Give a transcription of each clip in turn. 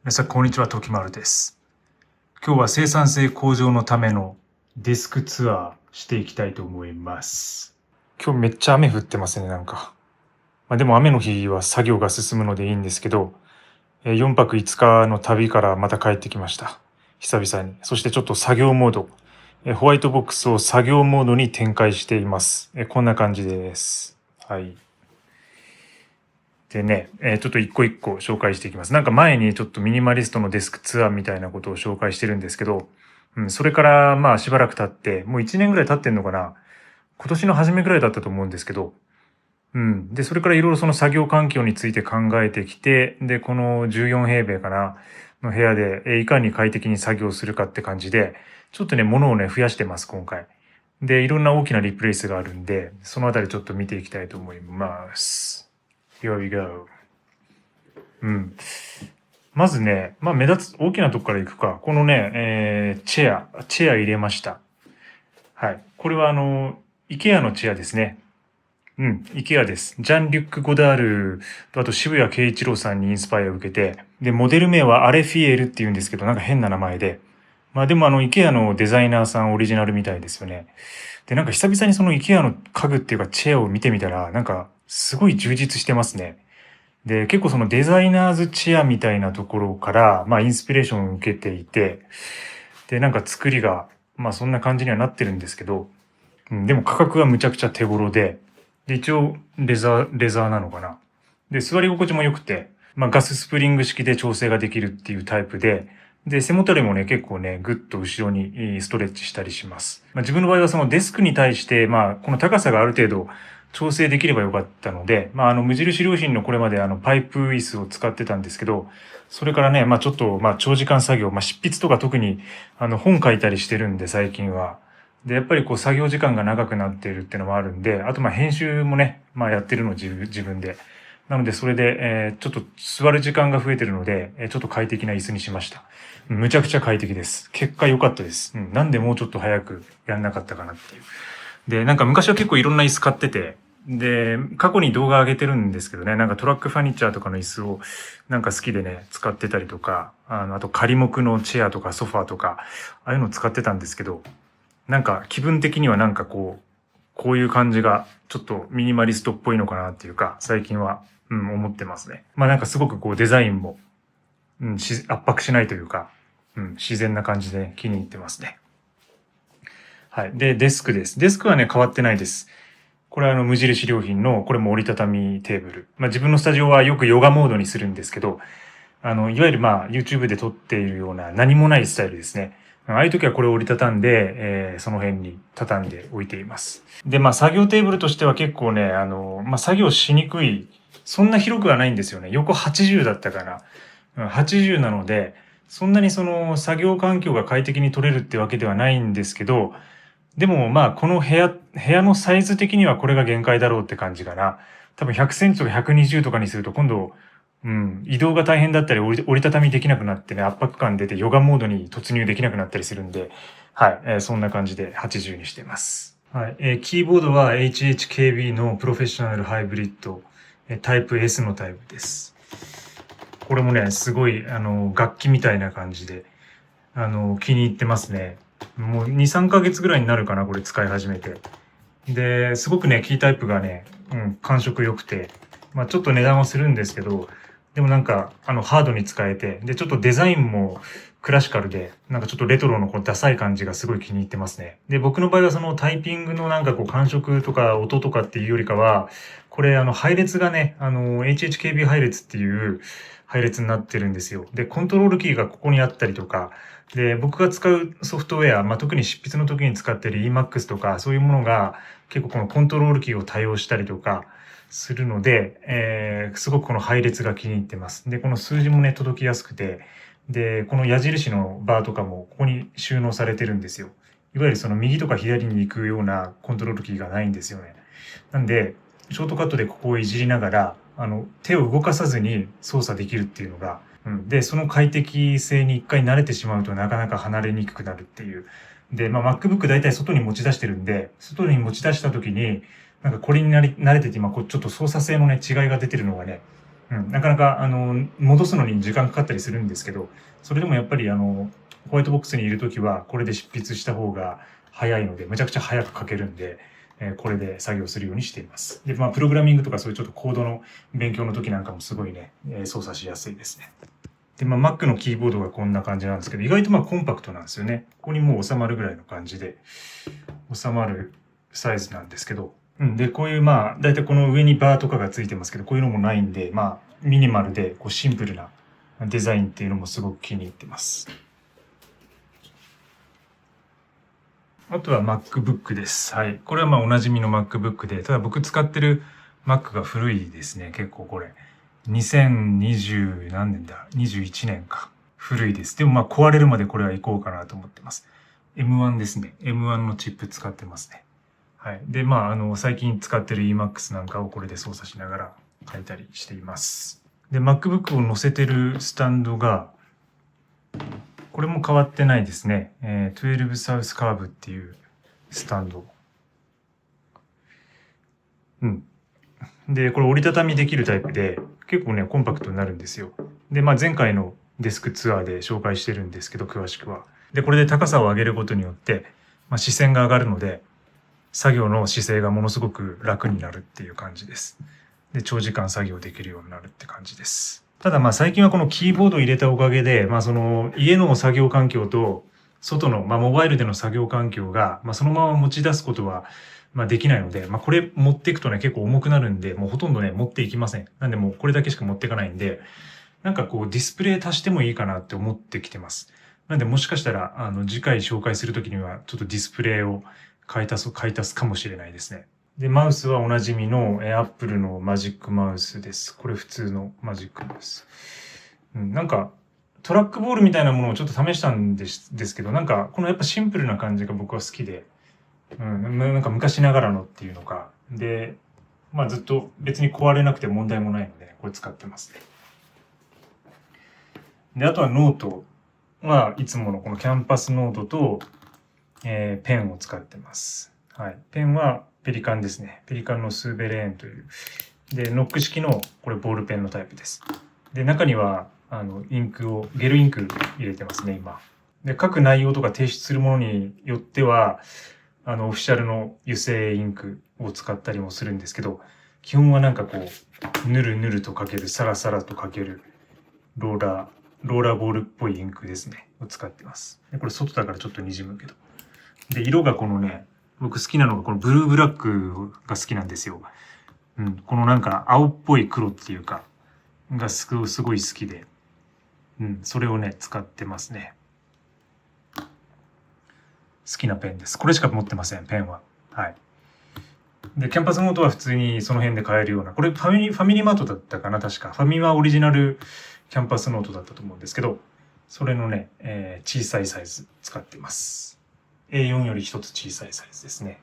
皆さん、こんにちは。時丸です。今日は生産性向上のためのデスクツアーしていきたいと思います。今日めっちゃ雨降ってますね、なんか。でも雨の日は作業が進むのでいいんですけど、4泊5日の旅からまた帰ってきました。久々に。そしてちょっと作業モード。ホワイトボックスを作業モードに展開しています。こんな感じです。はい。でね、ちょっと一個一個紹介していきます。なんか前にちょっとミニマリストのデスクツアーみたいなことを紹介してるんですけど、それからまあしばらく経って、もう1年ぐらい経ってんのかな。今年の初めぐらいだったと思うんですけど、で、それからいろいろその作業環境について考えてきて、で、この14平米かな、の部屋で、いかに快適に作業するかって感じで、ちょっとね、物をね、増やしてます、今回。で、いろんな大きなリプレイスがあるんで、そのあたりちょっと見ていきたいと思います。Here we go. うん。まずね、まあ目立つ、大きなとこから行くか。このね、チェア入れました。はい。これはIKEA のチェアですね。IKEA です。ジャン・リュック・ゴダールと、あと渋谷慶一郎さんにインスパイアを受けて、で、モデル名はアレフィエルって言うんですけど、なんか変な名前で。まあでもIKEA のデザイナーさんオリジナルみたいですよね。で、なんか久々にその IKEA の家具っていうかチェアを見てみたら、なんかすごい充実してますね。で、結構そのデザイナーズチェアみたいなところから、まあインスピレーションを受けていて、で、なんか作りが、まあそんな感じにはなってるんですけど、でも価格はむちゃくちゃ手頃で、で、一応レザーなのかな。で、座り心地も良くて、まあガススプリング式で調整ができるっていうタイプで、で、背もたれもね、結構ね、ぐっと後ろにストレッチしたりします。まあ自分の場合はそのデスクに対して、まあこの高さがある程度調整できればよかったので、まあ無印良品のこれまでパイプ椅子を使ってたんですけど、それからね、まあちょっと、まあ長時間作業、まあ執筆とか特に本書いたりしてるんで最近は。で、やっぱりこう作業時間が長くなっているっていうのもあるんで、あとまあ編集もね、まあやってるの自分で。なのでそれで、ちょっと座る時間が増えてるので、ちょっと快適な椅子にしました。むちゃくちゃ快適です。結果良かったです。なんでもうちょっと早くやんなかったかなっていう。で、なんか昔は結構いろんな椅子買ってて、で、過去に動画上げてるんですけどね、なんかトラックファニチャーとかの椅子をなんか好きでね、使ってたりとか、あと仮木のチェアとかソファーとか、ああいうの使ってたんですけど、なんか気分的にはなんかこういう感じがちょっとミニマリストっぽいのかなっていうか、最近は、思ってますね。まあなんかすごくこうデザインも、圧迫しないというか、自然な感じで気に入ってますね。はい。で、デスクです。デスクはね、変わってないです。これは無印良品の、これも折りたたみテーブル。まあ自分のスタジオはよくヨガモードにするんですけど、いわゆるまあ YouTube で撮っているような何もないスタイルですね。ああいう時はこれを折りたたんで、その辺に畳んで置いています。で、まあ作業テーブルとしては結構ね、まあ作業しにくい、そんな広くはないんですよね。横80だったかな。80なので、そんなにその作業環境が快適に取れるってわけではないんですけど、でもまあこの部屋のサイズ的にはこれが限界だろうって感じかな。多分100センチとか120とかにすると今度、移動が大変だったり折りたたみできなくなってね、圧迫感出てヨガモードに突入できなくなったりするんで、はい、そんな感じで80にしています。はい、キーボードは HHKB のプロフェッショナルハイブリッド、タイプ S のタイプです。これもね、すごい、楽器みたいな感じで、気に入ってますね。もう2、3ヶ月ぐらいになるかな、これ使い始めて。で、すごくね、キータイプがね、感触良くて、まあちょっと値段はするんですけど、でもなんか、ハードに使えて、で、ちょっとデザインもクラシカルで、なんかちょっとレトロのこうダサい感じがすごい気に入ってますね。で、僕の場合はそのタイピングのなんかこう感触とか音とかっていうよりかは、これ配列がね、HHKB 配列っていう配列になってるんですよ。で、コントロールキーがここにあったりとか、で、僕が使うソフトウェア、まあ、特に執筆の時に使っている Emacs とか、そういうものが結構このコントロールキーを対応したりとかするので、すごくこの配列が気に入ってます。で、この数字もね、届きやすくて、で、この矢印のバーとかもここに収納されてるんですよ。いわゆるその右とか左に行くようなコントロールキーがないんですよね。なんで、ショートカットでここをいじりながら、手を動かさずに操作できるっていうのが、で、その快適性に一回慣れてしまうとなかなか離れにくくなるっていう。で、まあ MacBook 大体外に持ち出してるんで、外に持ち出した時に、なんかこれに慣れてて、今ちょっと操作性のね、違いが出てるのがね、なかなか戻すのに時間かかったりするんですけど、それでもやっぱりホワイトボックスにいるときはこれで執筆した方が早いので、むちゃくちゃ早く書けるんで、これで作業するようにしています。で、プログラミングとかそういうちょっとコードの勉強の時なんかもすごいね、操作しやすいですね。で、Mac のキーボードがこんな感じなんですけど、意外とコンパクトなんですよね。ここにもう収まるぐらいの感じで、収まるサイズなんですけど、で、こういうだいたいこの上にバーとかがついてますけど、こういうのもないんで、ミニマルでこうシンプルなデザインっていうのもすごく気に入ってます。あとは MacBook です。はい。これはおなじみの MacBook で、ただ僕使ってる Mac が古いですね。結構これ。2020何年だ ?21 年か。古いです。でも壊れるまでこれは行こうかなと思ってます。M1 ですね。M1 のチップ使ってますね。はい。で、最近使ってる Emacs なんかをこれで操作しながら書いたりしています。で、MacBook を載せてるスタンドが、これも変わってないですね。12 South Curve っていうスタンド。で、これ折りたたみできるタイプで、結構ね、コンパクトになるんですよ。で、前回のデスクツアーで紹介してるんですけど、詳しくは。で、これで高さを上げることによって、視線が上がるので、作業の姿勢がものすごく楽になるっていう感じです。で、長時間作業できるようになるって感じです。ただ最近はこのキーボードを入れたおかげで、その家の作業環境と外の、モバイルでの作業環境が、そのまま持ち出すことは、できないので、これ持っていくとね、結構重くなるんで、もうほとんどね、持っていきません。なんでもうこれだけしか持っていかないんで、なんかこうディスプレイ足してもいいかなって思ってきてます。なんでもしかしたら、次回紹介するときには、ちょっとディスプレイを買い足すかもしれないですね。で、マウスはおなじみのApple のマジックマウスです。これ普通のマジックマウス。なんか、トラックボールみたいなものをちょっと試したんですけど、なんか、このやっぱシンプルな感じが僕は好きで、なんか昔ながらのっていうのか。で、ずっと別に壊れなくて問題もないので、これ使ってますね。で、あとはノートはいつものこのキャンパスノートと、ペンを使ってます。はい。ペンはペリカンですね。ペリカンのスーベレーンという。で、ノック式のこれボールペンのタイプです。で、中には、インクを、ゲルインク入れてますね、今。で、書く内容とか提出するものによっては、オフィシャルの油性インクを使ったりもするんですけど、基本はなんかこう、ぬるぬると書ける、サラサラと書ける、ローラーボールっぽいインクですね、を使ってます。でこれ外だからちょっと滲むけど。で、色がこのね、僕好きなのがこのブルーブラックが好きなんですよ。このなんか青っぽい黒っていうか、がすごい好きで、それをね、使ってますね。好きなペンです。これしか持ってません、ペンは。はい。で、キャンパスノートは普通にその辺で買えるような、これファミリーマートだったかな、確か。ファミマオリジナルキャンパスノートだったと思うんですけど、それのね、小さいサイズ使ってます。A4 より一つ小さいサイズですね。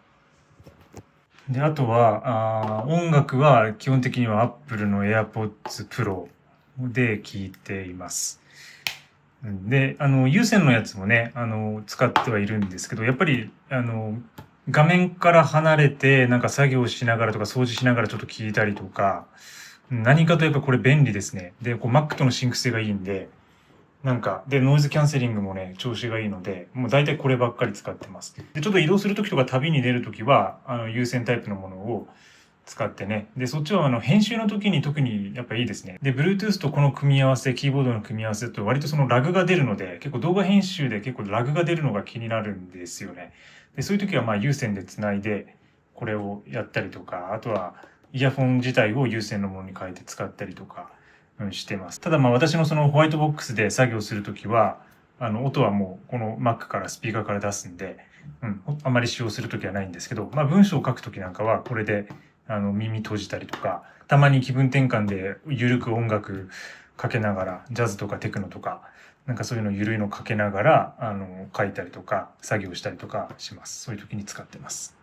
で、あとは、音楽は基本的には Apple の AirPods Pro で聴いています。で、有線のやつもね、使ってはいるんですけど、やっぱり、画面から離れて、なんか作業しながらとか掃除しながらちょっと聞いたりとか、何かとやっぱこれ便利ですね。で、Mac とのシンク性がいいんで、なんか、で、ノイズキャンセリングもね、調子がいいので、もう大体こればっかり使ってます。で、ちょっと移動するときとか旅に出るときは、有線タイプのものを使ってね。で、そっちは編集の時に特にやっぱいいですね。で、Bluetooth とこの組み合わせ、キーボードの組み合わせと割とそのラグが出るので、結構動画編集で結構ラグが出るのが気になるんですよね。で、そういう時は有線でつないで、これをやったりとか、あとはイヤホン自体を有線のものに変えて使ったりとか、してます。ただ私のそのホワイトボックスで作業するときは、音はもうこの Mac からスピーカーから出すんで、あまり使用するときはないんですけど、文章を書くときなんかはこれで耳閉じたりとか、たまに気分転換でゆるく音楽かけながら、ジャズとかテクノとか、なんかそういうのゆるいのかけながら、書いたりとか、作業したりとかします。そういう時に使ってます。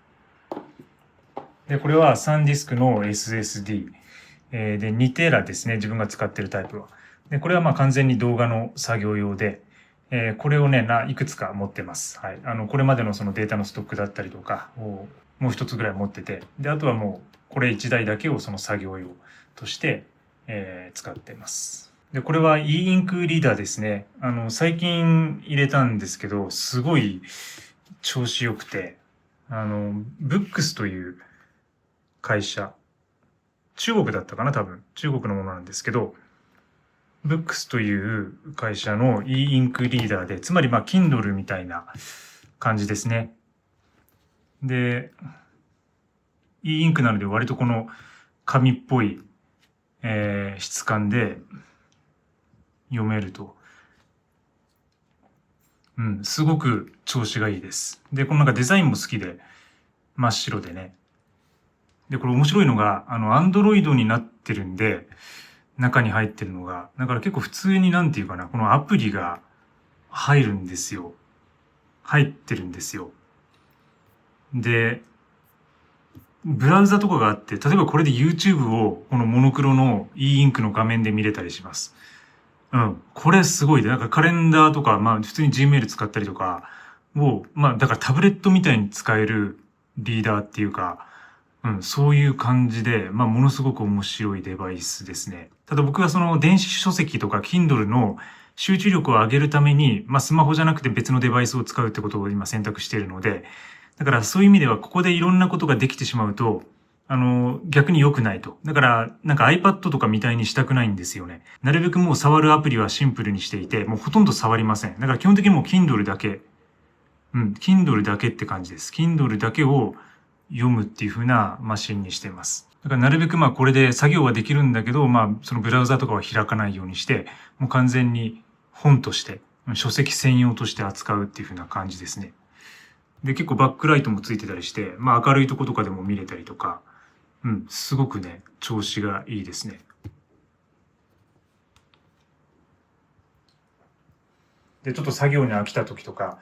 で、これはサンディスクの SSD。で、2テラですね。自分が使ってるタイプは。で、これは完全に動画の作業用で、これをね、いくつか持ってます。はい。これまでのそのデータのストックだったりとかをもう一つぐらい持ってて、で、あとはもう、これ1台だけをその作業用として、使ってます。で、これは e インクリーダーですね。最近入れたんですけど、すごい調子良くて、ブックスという会社、中国だったかな、多分。中国のものなんですけど、ブックスという会社の e インクリーダーで、つまりKindle みたいな感じですね。で、e インクなので割とこの紙っぽい、質感で読めると。すごく調子がいいです。で、このデザインも好きで、真っ白でね。で、これ面白いのが、Android になってるんで、中に入ってるのが、だから結構普通にこのアプリが入るんですよ。入ってるんですよ。で、ブラウザとかがあって、例えばこれで YouTube をこのモノクロの e インクの画面で見れたりします。これすごいで、カレンダーとか、普通に Gmail 使ったりとかを、だからタブレットみたいに使えるリーダーっていうか、そういう感じで、ものすごく面白いデバイスですね。ただ僕はその電子書籍とか Kindle の集中力を上げるために、スマホじゃなくて別のデバイスを使うってことを今選択しているので、だからそういう意味ではここでいろんなことができてしまうと、逆に良くないと。だから、iPad とかみたいにしたくないんですよね。なるべくもう触るアプリはシンプルにしていて、もうほとんど触りません。だから基本的にもう Kindle だけ。Kindle だけって感じです。Kindle だけを読むっていう風なマシンにしています。だからなるべくこれで作業はできるんだけど、そのブラウザとかは開かないようにして、もう完全に本として、書籍専用として扱うっていう風な感じですね。で、結構バックライトもついてたりして、明るいとことかでも見れたりとか、すごくね、調子がいいですね。で、ちょっと作業に飽きた時とか、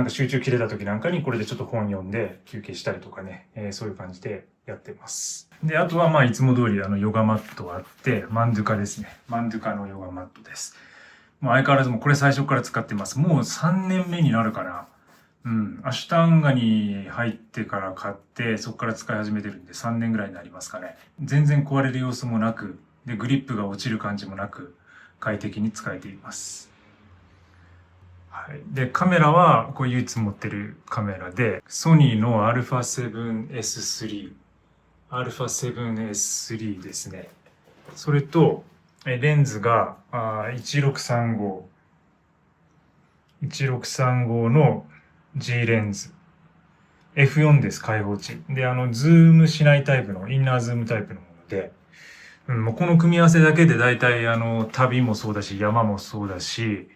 集中切れた時なんかにこれでちょっと本読んで休憩したりとかね、そういう感じでやってます。で、あとはいつも通りヨガマットがあって、マンドゥカですね。マンドゥカのヨガマットです。もう相変わらずもうこれ最初から使ってます。もう3年目になるかな。アシュタンガに入ってから買って、そこから使い始めてるんで3年ぐらいになりますかね。全然壊れる様子もなく、で、グリップが落ちる感じもなく、快適に使えています。はい。で、カメラは、これ唯一持ってるカメラで、ソニーの α7S3、α7S3 ですね。それと、レンズが1635、1635の G レンズ。F4 です、開放値。で、ズームしないタイプの、インナーズームタイプのもので、もうこの組み合わせだけで大体旅もそうだし、山もそうだし、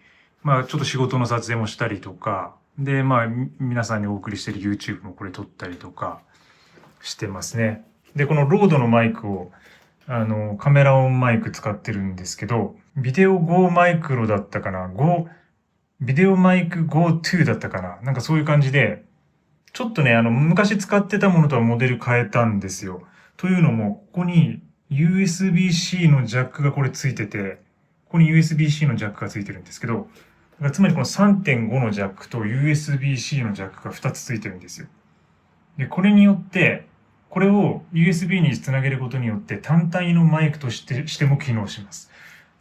ちょっと仕事の撮影もしたりとか、で、皆さんにお送りしてる YouTube もこれ撮ったりとかしてますね。で、このロードのマイクを、カメラオンマイク使ってるんですけど、ビデオ Go マイクロだったかな ?Go、ビデオマイク Go2 だったかな、そういう感じで、ちょっとね、昔使ってたものとはモデル変えたんですよ。というのも、ここに USB-C のジャックがこれついてて、ここに USB-C のジャックがついてるんですけど、つまりこの 3.5 のジャックと USB-C のジャックが2つついてるんですよ。で、これによって、これを USB につなげることによって単体のマイクとしても機能します。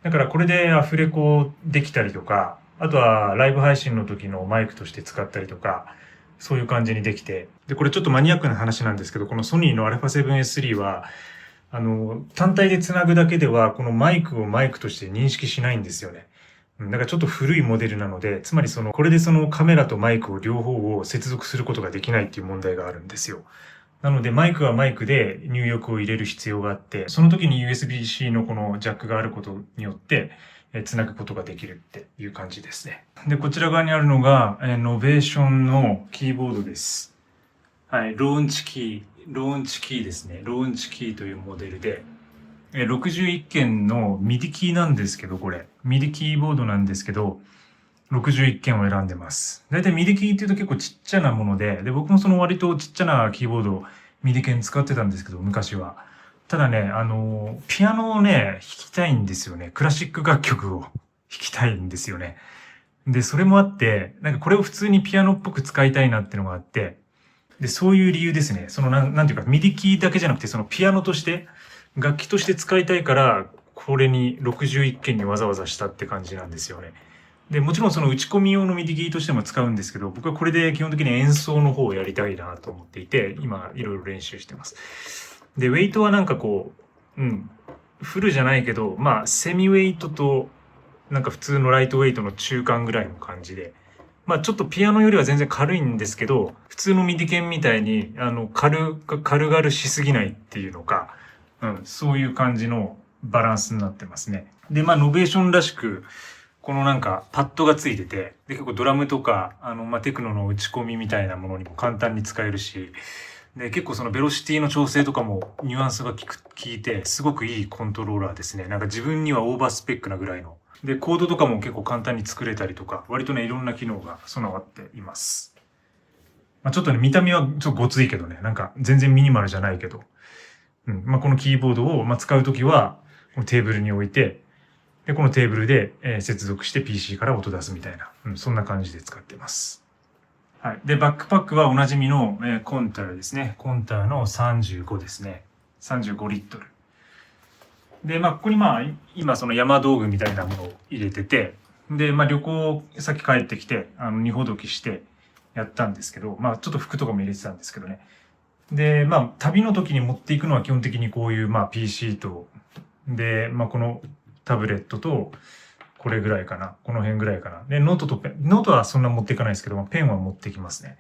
だからこれでアフレコできたりとか、あとはライブ配信の時のマイクとして使ったりとか、そういう感じにできて。で、これちょっとマニアックな話なんですけど、このソニーの α7S3 は、単体で繋ぐだけでは、このマイクをマイクとして認識しないんですよね。だからちょっと古いモデルなので、つまりこれでそのカメラとマイクを両方を接続することができないっていう問題があるんですよ。なので、マイクはマイクで入力を入れる必要があって、その時に USB-C のこのジャックがあることによって、つなぐことができるっていう感じですね。で、こちら側にあるのが、ノベーションのキーボードです。はい、ローンチキーですね。ローンチキーというモデルで、61件のミディキーなんですけど、これ。ミディキーボードなんですけど、61件を選んでます。だいたいミディキーって言うと結構ちっちゃなもので、僕もその割とちっちゃなキーボード、ミディ鍵使ってたんですけど、昔は。ただね、ピアノをね、弾きたいんですよね。クラシック楽曲を弾きたいんですよね。で、それもあって、これを普通にピアノっぽく使いたいなっていうのがあって、で、そういう理由ですね。なんていうか、ミディキーだけじゃなくて、そのピアノとして、楽器として使いたいから、これに61件にわざわざしたって感じなんですよね。で、もちろんその打ち込み用のミディギーとしても使うんですけど、僕はこれで基本的に演奏の方をやりたいなと思っていて、今いろいろ練習してます。で、ウェイトはなんかこう、フルじゃないけど、まあ、セミウェイトと、なんか普通のライトウェイトの中間ぐらいの感じで、まあちょっとピアノよりは全然軽いんですけど、普通のミディ鍵みたいに、軽々しすぎないっていうのか、そういう感じのバランスになってますね。で、まあノベーションらしく、このなんかパッドがついてて、で結構ドラムとか、まあテクノの打ち込みみたいなものにも簡単に使えるし、で結構そのベロシティの調整とかもニュアンスが効いて、すごくいいコントローラーですね。なんか自分にはオーバースペックなぐらいの。で、コードとかも結構簡単に作れたりとか、割とね、いろんな機能が備わっています。まあ、ちょっとね、見た目はちょっとごついけどね、なんか全然ミニマルじゃないけど、まあ、このキーボードを、使うときは、このテーブルに置いて、で、このテーブルで、接続して PC から音出すみたいな、そんな感じで使っています。はい。で、バックパックはおなじみの、コンターですね。コンターの35ですね。35リットル。で、ここに今その山道具みたいなものを入れてて、で、旅行先帰ってきて、荷ほどきしてやったんですけど、ちょっと服とかも入れてたんですけどね。で、旅の時に持っていくのは基本的にこういう、PC と、で、このタブレットと、これぐらいかな。この辺ぐらいかな。で、ノートとペン、ノートはそんな持っていかないですけど、ペンは持ってきますね。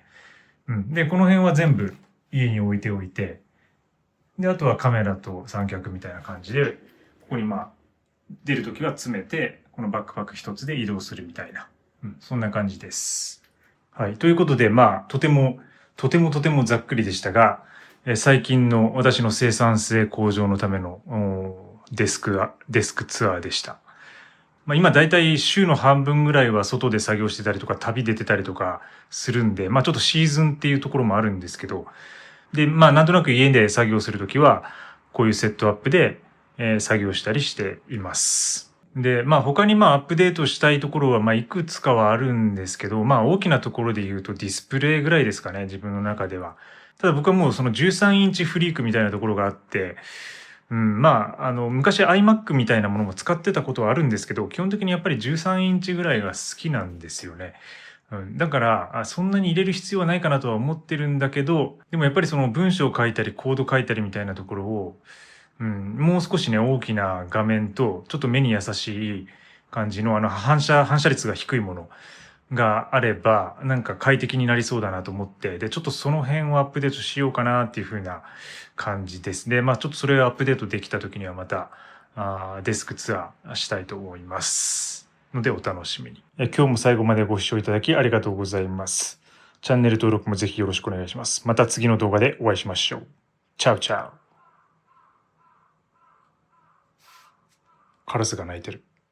で、この辺は全部家に置いておいて、で、あとはカメラと三脚みたいな感じで、ここに出るときは詰めて、このバックパック一つで移動するみたいな、そんな感じです。はい。ということで、とてもざっくりでしたが、最近の私の生産性向上のためのデスクツアーでした。今だいたい週の半分ぐらいは外で作業してたりとか旅出てたりとかするんで、ちょっとシーズンっていうところもあるんですけど、で、なんとなく家で作業するときは、こういうセットアップで、作業したりしています。で、他にアップデートしたいところはいくつかはあるんですけど、大きなところで言うとディスプレイぐらいですかね、自分の中では。ただ僕はもうその13インチフリークみたいなところがあって、昔 iMac みたいなものも使ってたことはあるんですけど、基本的にやっぱり13インチぐらいが好きなんですよね。だからそんなに入れる必要はないかなとは思ってるんだけど、でもやっぱりその文章を書いたりコード書いたりみたいなところを、もう少しね、大きな画面とちょっと目に優しい感じの反射率が低いものがあれば、なんか快適になりそうだなと思って、で、ちょっとその辺をアップデートしようかなっていう風な感じです。で、ちょっとそれをアップデートできた時にはまた、デスクツアーしたいと思います。のでお楽しみに。今日も最後までご視聴いただきありがとうございます。チャンネル登録もぜひよろしくお願いします。また次の動画でお会いしましょう。チャウチャウ。カラスが鳴いてる。